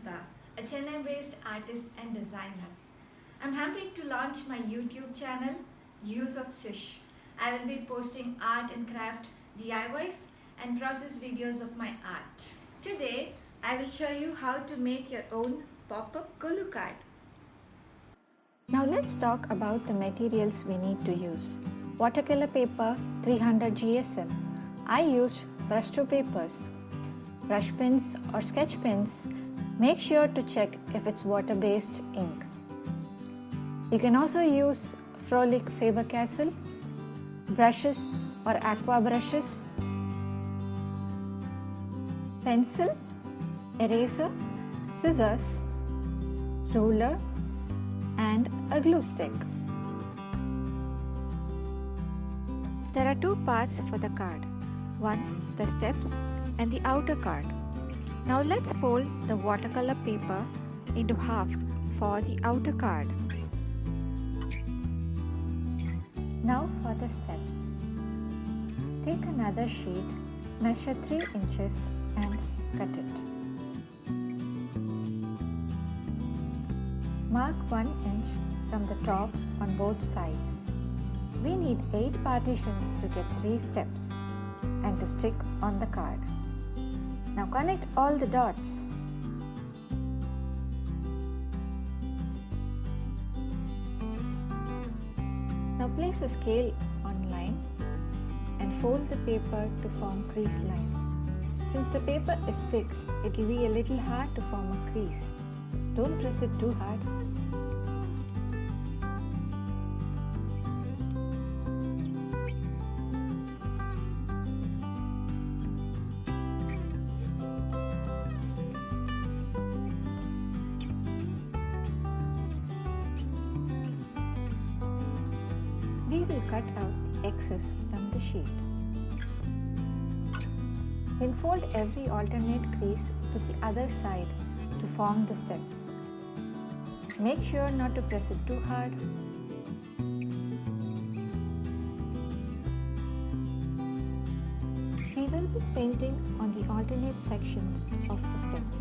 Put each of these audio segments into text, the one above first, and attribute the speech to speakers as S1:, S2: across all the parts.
S1: Navrathri, a Chennai-based artist and designer. I'm happy to launch my YouTube channel, Use of Swish. I will be posting art and craft DIYs and process videos of my art. Today, I will show you how to make your own pop-up Golu card.
S2: Now let's talk about the materials we need to use. Watercolor paper 300 GSM. I used Brustro papers. Brush pens or sketch pens, make sure to check if it's water-based ink. You can also use Frolic Faber Castell brushes or Aqua brushes, pencil, eraser, scissors, ruler, and a glue stick. There are two parts for the card. One, the steps, and the outer card. Now let's fold the watercolor paper into half for the outer card. Now for the steps. Take another sheet, measure 3 inches and cut it. Mark 1 inch from the top on both sides. We need 8 partitions to get 3 steps and to stick on the card. Now connect all the dots. Now place a scale on line and fold the paper to form crease lines. Since the paper is thick, it will be a little hard to form a crease. Don't press it too hard. We will cut out the excess from the sheet. Then fold every alternate crease to the other side to form the steps. Make sure not to press it too hard. We will be painting on the alternate sections of the steps.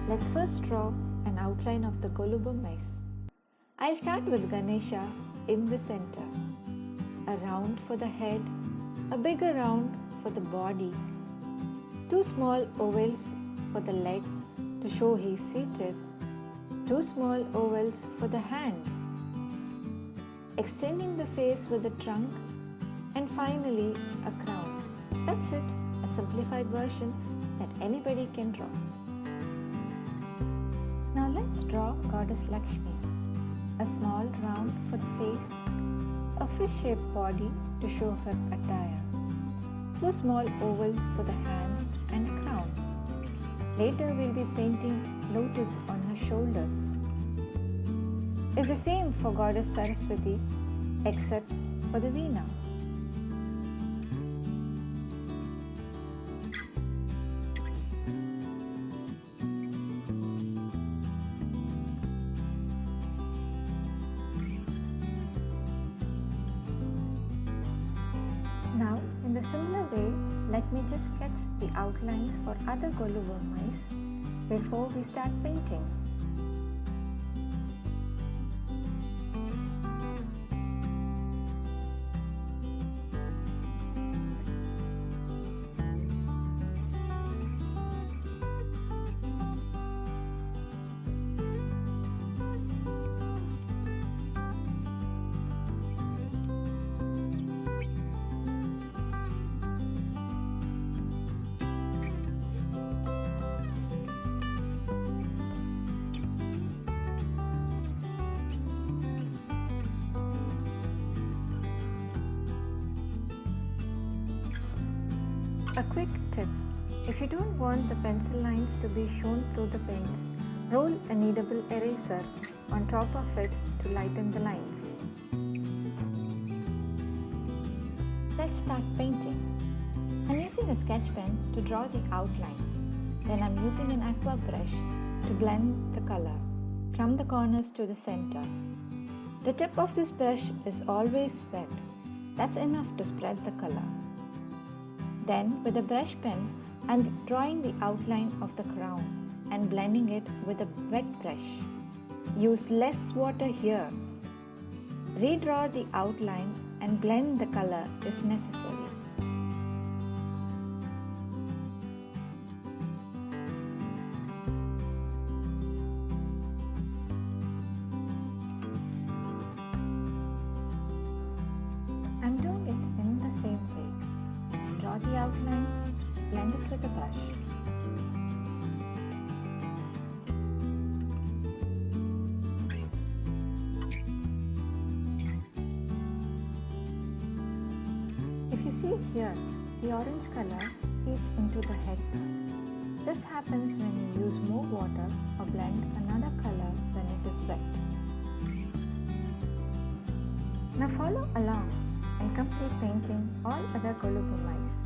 S2: Let's first draw an outline of the Golu mice. I'll start with Ganesha in the center. A round for the head, a bigger round for the body, 2 small ovals for the legs to show he's seated, 2 small ovals for the hand, extending the face with the trunk, and finally a crown. That's it, a simplified version that anybody can draw. Now let's draw Goddess Lakshmi. A small round for the face, a fish-shaped body to show her attire, 2 small ovals for the hands and a crown. Later we'll be painting lotus on her shoulders. It's the same for Goddess Saraswati except for the Veena. Now, in the similar way, let me just sketch the outlines for other Golu mice before we start painting. A quick tip: if you don't want the pencil lines to be shown through the paint, roll a kneadable eraser on top of it to lighten the lines. Let's start painting. I'm using a sketch pen to draw the outlines. Then I'm using an Aqua brush to blend the color from the corners to the center. The tip of this brush is always wet. That's enough to spread the color. Then with a brush pen, I'm drawing the outline of the crown. and blending it with a wet brush. Use less water here. Redraw the outline and blend the color if necessary. I'm doing it in the same way. Draw the outline, blend it with a brush. If you see here, the orange color seeps into the head part. This happens when you use more water or blend another color when it is wet. Now follow along and complete painting all other Golu mice.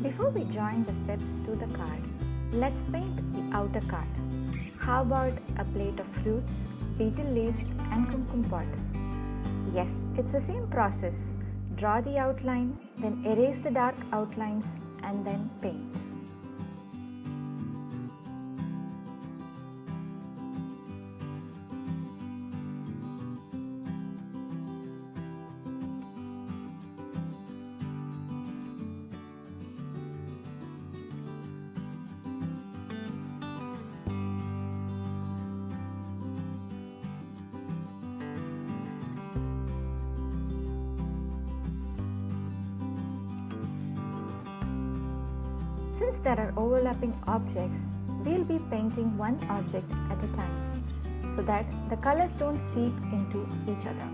S2: Before we join the steps to the card, let's paint the outer card. How about a plate of fruits, betel leaves and kumkum pot? Yes, it's the same process. Draw the outline, then erase the dark outlines and then paint. Since there are overlapping objects, we'll be painting one object at a time so that the colors don't seep into each other.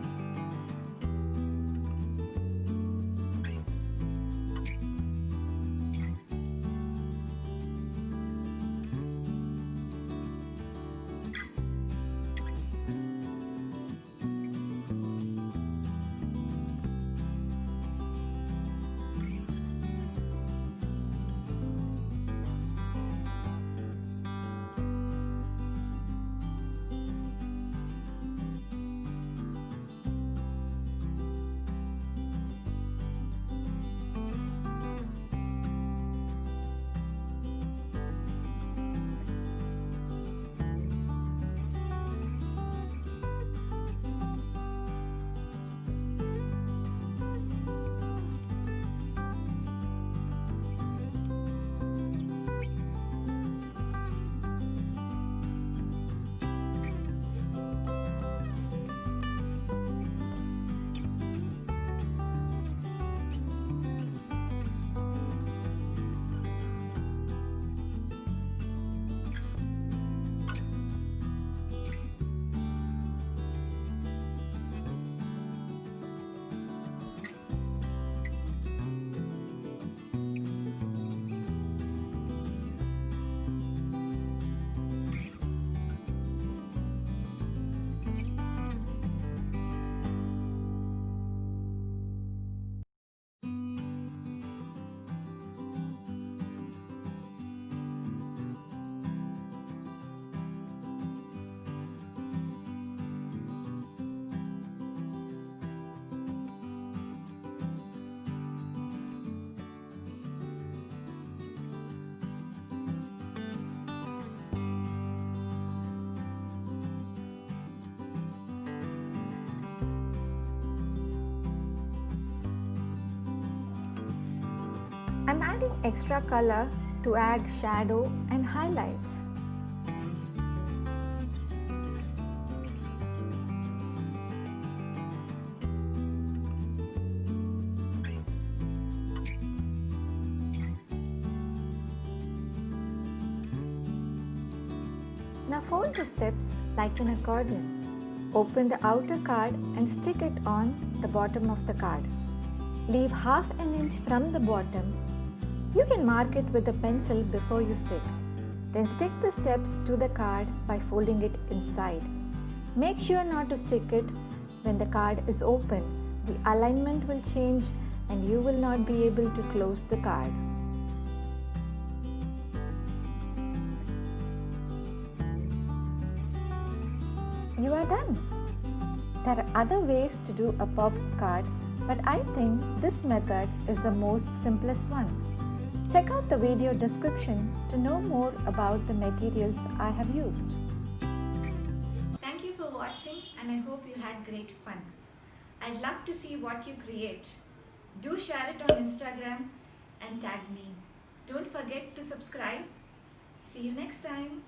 S2: I'm adding extra color to add shadow and highlights. Now fold the steps like an accordion. Open the outer card and stick it on the bottom of the card. Leave half an inch from the bottom. You can mark it with a pencil before you stick. Then stick the steps to the card by folding it inside. Make sure not to stick it when the card is open. The alignment will change and you will not be able to close the card. You are done. There are other ways to do a pop-up card, but I think this method is the most simplest one. Check out the video description to know more about the materials I have used.
S1: Thank you for watching, and I hope you had great fun. I'd love to see what you create. Do share it on Instagram and tag me. Don't forget to subscribe. See you next time.